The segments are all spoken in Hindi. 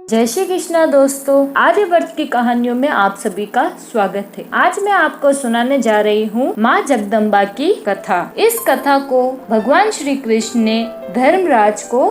जय श्री कृष्णा दोस्तों, आर्यवर्त की कहानियों में आप सभी का स्वागत है। आज मैं आपको सुनाने जा रही हूँ माँ जगदम्बा की कथा। इस कथा को भगवान श्री कृष्ण ने धर्मराज को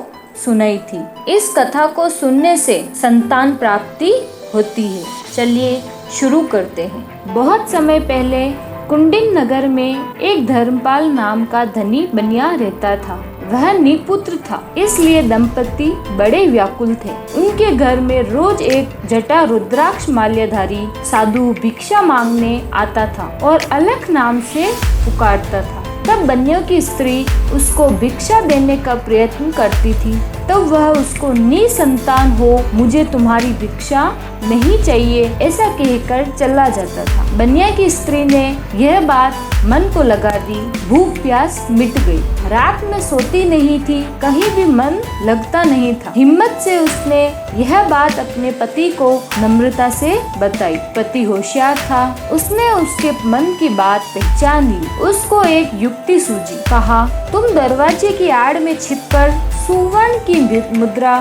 सुनाई थी। इस कथा को सुनने से संतान प्राप्ति होती है। चलिए शुरू करते हैं। बहुत समय पहले कुंडिन नगर में एक धर्मपाल नाम का धनी बनिया रहता था। वह निपुत्र था, इसलिए दंपति बड़े व्याकुल थे। उनके घर में रोज एक जटा रुद्राक्ष माल्याधारी साधु भिक्षा मांगने आता था और अलख नाम से पुकारता था। तब बनियों की स्त्री उसको भिक्षा देने का प्रयत्न करती थी। तब वह उसको निसंतान हो, मुझे तुम्हारी भिक्षा नहीं चाहिए, ऐसा कहकर चला जाता था। बनिया की स्त्री ने यह बात मन को लगा दी। भूख प्यास मिट गई। रात में सोती नहीं थी, कहीं भी मन लगता नहीं था। हिम्मत से उसने यह बात अपने पति को नम्रता से बताई। पति होशियार था, उसने उसके मन की बात पहचान ली। उसको एक युक्ति सूझी। कहा, तुम दरवाजे की आड़ में छिपकर सुवर्ण की मुद्रा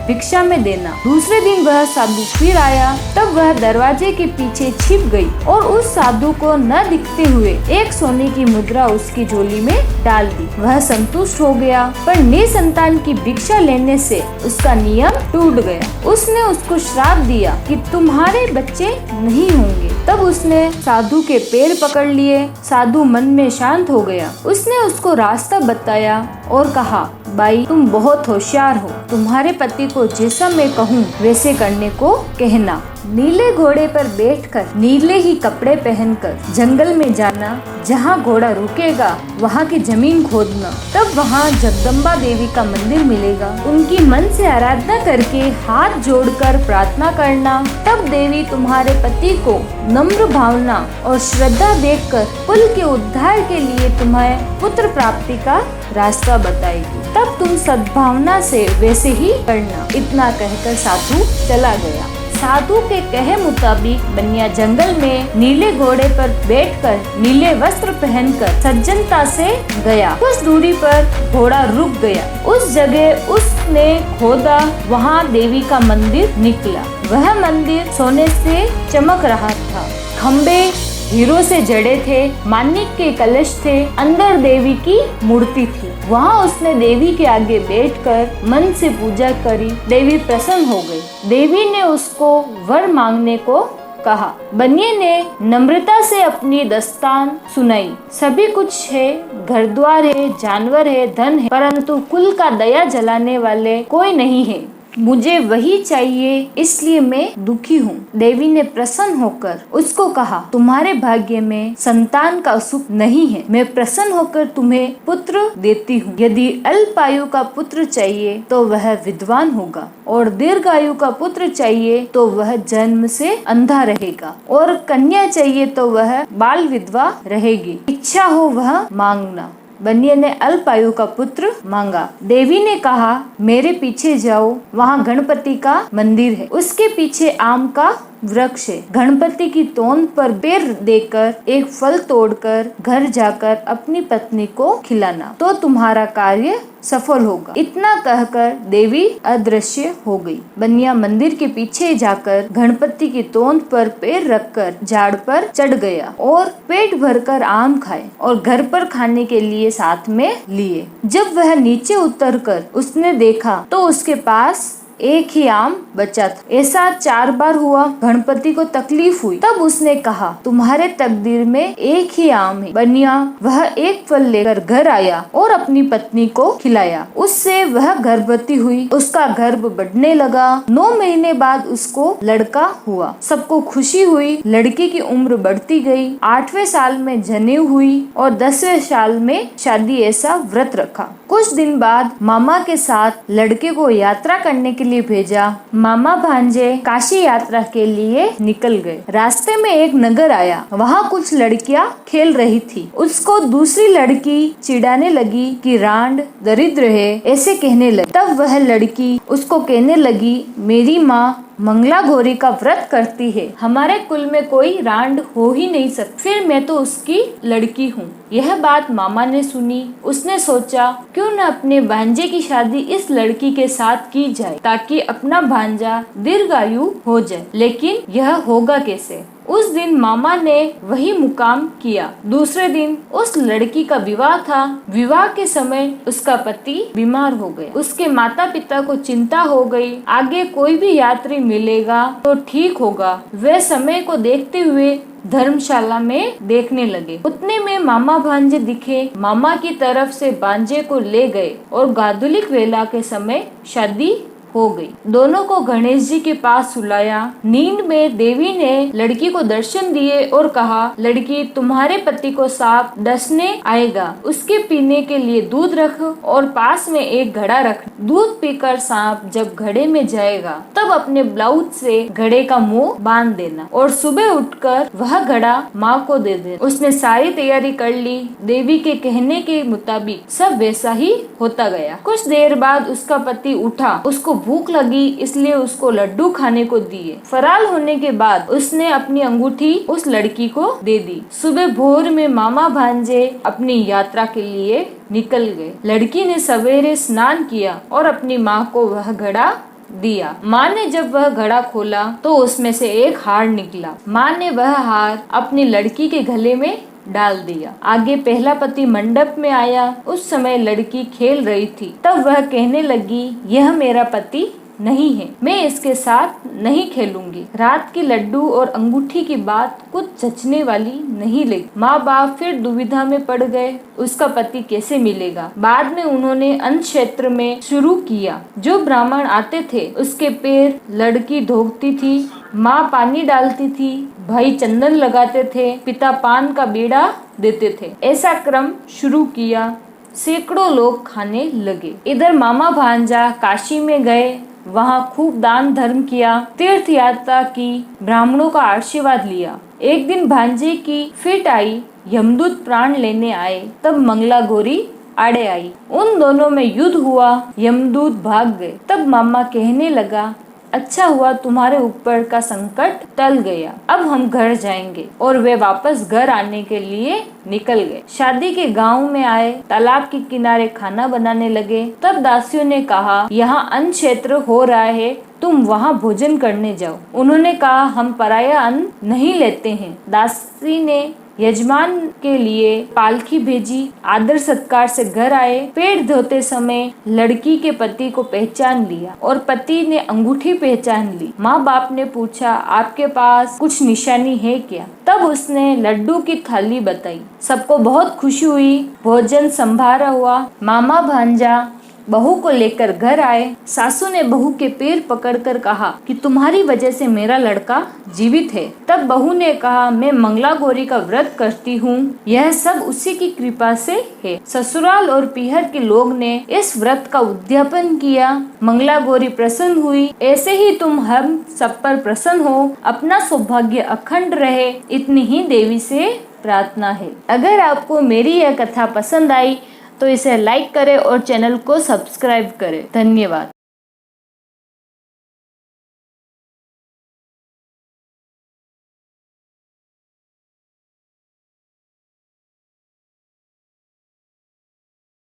भिक्षा में देना। दूसरे दिन वह साधु फिर आया। तब वह दरवाजे के पीछे छिप गई और उस साधु को न दिखते हुए एक सोने की मुद्रा उसकी झोली में डाल दी। वह संतुष्ट हो गया, पर निसंतान की भिक्षा लेने से उसका नियम टूट गया। उसने उसको श्राप दिया कि तुम्हारे बच्चे नहीं होंगे। तब उसने साधु के पैर पकड़ लिए। साधु मन में शांत हो गया। उसने उसको रास्ता बताया और कहा, भाई तुम बहुत होशियार हो, तुम्हारे पति को जैसा मैं कहूँ वैसे करने को कहना। नीले घोड़े पर बैठकर नीले ही कपड़े पहनकर जंगल में जाना। जहाँ घोड़ा रुकेगा वहाँ की जमीन खोदना। तब वहाँ जगदम्बा देवी का मंदिर मिलेगा। उनकी मन से आराधना करके हाथ जोड़कर प्रार्थना करना। तब देवी तुम्हारे पति को नम्र भावना और श्रद्धा देखकर कुल के उद्धार के लिए तुम्हें पुत्र प्राप्ति का रास्ता बताएगी। तब तुम सद्भावना से वैसे ही करना। इतना कहकर साधु चला गया। साधु के कहे मुताबिक बनिया जंगल में नीले घोड़े पर बैठकर नीले वस्त्र पहनकर सज्जनता से गया। कुछ दूरी पर घोड़ा रुक गया। उस जगह उसने खोदा, वहाँ देवी का मंदिर निकला। वह मंदिर सोने से चमक रहा था। खम्बे हीरो से जड़े थे, मानिक के कलश थे, अंदर देवी की मूर्ति थी। वहाँ उसने देवी के आगे बैठकर मन से पूजा करी। देवी प्रसन्न हो गई। देवी ने उसको वर मांगने को कहा। बनिए ने नम्रता से अपनी दास्तान सुनाई। सभी कुछ है, घर द्वार है, जानवर है, धन है, परंतु कुल का दया जलाने वाले कोई नहीं है। मुझे वही चाहिए, इसलिए मैं दुखी हूँ। देवी ने प्रसन्न होकर उसको कहा, तुम्हारे भाग्य में संतान का सुख नहीं है। मैं प्रसन्न होकर तुम्हें पुत्र देती हूँ। यदि अल्पायु का पुत्र चाहिए तो वह विद्वान होगा, और दीर्घायु का पुत्र चाहिए तो वह जन्म से अंधा रहेगा, और कन्या चाहिए तो वह बाल विधवा रहेगी। इच्छा हो वह मांगना। बनिया ने अल्पायु का पुत्र मांगा। देवी ने कहा, मेरे पीछे जाओ, वहाँ गणपति का मंदिर है, उसके पीछे आम का वृक्ष है। गणपति की तोंद पर पैर देकर एक फल तोड़कर घर जाकर अपनी पत्नी को खिलाना, तो तुम्हारा कार्य सफल होगा। इतना कहकर देवी अदृश्य हो गई। बनिया मंदिर के पीछे जाकर गणपति की तोंद पर पैर रखकर झाड़ पर चढ़ गया और पेट भरकर आम खाए और घर पर खाने के लिए साथ में लिए। जब वह नीचे उतरकर उसने देखा तो उसके पास एक ही आम बचा था। ऐसा 4 बार हुआ। गणपति को तकलीफ हुई। तब उसने कहा, तुम्हारे तकदीर में एक ही आम है। बनिया वह एक फल लेकर घर आया और अपनी पत्नी को खिलाया। उससे वह गर्भवती हुई। उसका गर्भ बढ़ने लगा। 9 महीने बाद उसको लड़का हुआ। सबको खुशी हुई। लड़की की उम्र बढ़ती गई। 8वें साल में जनेऊ हुई और 10वें साल में शादी। ऐसा व्रत रखा। कुछ दिन बाद मामा के साथ लड़के को यात्रा करने के लिए भेजा। मामा भांजे काशी यात्रा के लिए निकल गए। रास्ते में एक नगर आया। वहाँ कुछ लड़कियाँ खेल रही थी। उसको दूसरी लड़की चिढ़ाने लगी कि रांड दरिद्र है, ऐसे कहने लगी। तब वह लड़की उसको कहने लगी, मेरी माँ मंगला गौरी का व्रत करती है, हमारे कुल में कोई रांड हो ही नहीं सकता, फिर मैं तो उसकी लड़की हूँ। यह बात मामा ने सुनी। उसने सोचा क्यों न अपने भांजे की शादी इस लड़की के साथ की जाए ताकि अपना भांजा दीर्घायु हो जाए। लेकिन यह होगा कैसे? उस दिन मामा ने वही मुकाम किया। दूसरे दिन उस लड़की का विवाह था। विवाह के समय उसका पति बीमार हो गए। उसके माता पिता को चिंता हो गई, आगे कोई भी यात्री मिलेगा तो ठीक होगा। वे समय को देखते हुए धर्मशाला में देखने लगे। उतने में मामा भांजे दिखे। मामा की तरफ से भांजे को ले गए और गाधुलिक वेला के समय शादी हो गई। दोनों को गणेश जी के पास सुलाया। नींद में देवी ने लड़की को दर्शन दिए और कहा, लड़की, तुम्हारे पति को सांप डसने आएगा, उसके पीने के लिए दूध रख और पास में एक घड़ा रख। दूध पीकर सांप जब घड़े में जाएगा तब अपने ब्लाउज से घड़े का मुंह बांध देना और सुबह उठकर वह घड़ा माँ को दे देना। उसने सारी तैयारी कर ली। देवी के कहने के मुताबिक सब वैसा ही होता गया। कुछ देर बाद उसका पति उठा। उसको भूख लगी, इसलिए उसको लड्डू खाने को दिए। फरार होने के बाद उसने अपनी अंगूठी उस लड़की को दे दी। सुबह भोर में मामा भांजे अपनी यात्रा के लिए निकल गए। लड़की ने सवेरे स्नान किया और अपनी माँ को वह घड़ा दिया। माँ ने जब वह घड़ा खोला तो उसमें से एक हार निकला। माँ ने वह हार अपनी लड़की के गले में डाल दिया। आगे पहला पति मंडप में आया। उस समय लड़की खेल रही थी। तब वह कहने लगी, यह मेरा पति नहीं है, मैं इसके साथ नहीं खेलूंगी। रात की लड्डू और अंगूठी की बात कुछ जचने वाली नहीं लगी। माँ बाप फिर दुविधा में पड़ गए, उसका पति कैसे मिलेगा। बाद में उन्होंने अन्न क्षेत्र में शुरू किया। जो ब्राह्मण आते थे उसके पैर लड़की धोती थी, माँ पानी डालती थी, भाई चंदन लगाते थे, पिता पान का बीड़ा देते थे। ऐसा क्रम शुरू किया। सैकड़ों लोग खाने लगे। इधर मामा भांजा काशी में गए, वहाँ खूब दान धर्म किया, तीर्थ यात्रा की, ब्राह्मणों का आशीर्वाद लिया। एक दिन भांजे की फिट आई, यमदूत प्राण लेने आए। तब मंगला गौरी आड़े आई। उन दोनों में युद्ध हुआ। यमदूत भाग गए। तब मामा कहने लगा, अच्छा हुआ तुम्हारे ऊपर का संकट टल गया, अब हम घर जाएंगे। और वे वापस घर आने के लिए निकल गए। शादी के गांव में आए, तालाब के किनारे खाना बनाने लगे। तब दासियों ने कहा, यहाँ अन्न क्षेत्र हो रहा है, तुम वहाँ भोजन करने जाओ। उन्होंने कहा, हम पराया अन्न नहीं लेते हैं। दासी ने यजमान के लिए पालकी भेजी। आदर सत्कार से घर आए। पैर धोते समय लड़की के पति को पहचान लिया और पति ने अंगूठी पहचान ली। माँ बाप ने पूछा, आपके पास कुछ निशानी है क्या? तब उसने लड्डू की थाली बताई। सबको बहुत खुशी हुई। भोजन संभारा हुआ। मामा भांजा बहू को लेकर घर आए। सासू ने बहू के पैर पकड़कर कहा कि तुम्हारी वजह से मेरा लड़का जीवित है। तब बहू ने कहा, मैं मंगला गौरी का व्रत करती हूँ, यह सब उसी की कृपा से है। ससुराल और पीहर के लोग ने इस व्रत का उद्यापन किया। मंगला गौरी प्रसन्न हुई। ऐसे ही तुम हम सब पर प्रसन्न हो, अपना सौभाग्य अखंड रहे, इतनी ही देवी से प्रार्थना है। अगर आपको मेरी यह कथा पसंद आई तो इसे लाइक करें और चैनल को सब्सक्राइब करें। धन्यवाद।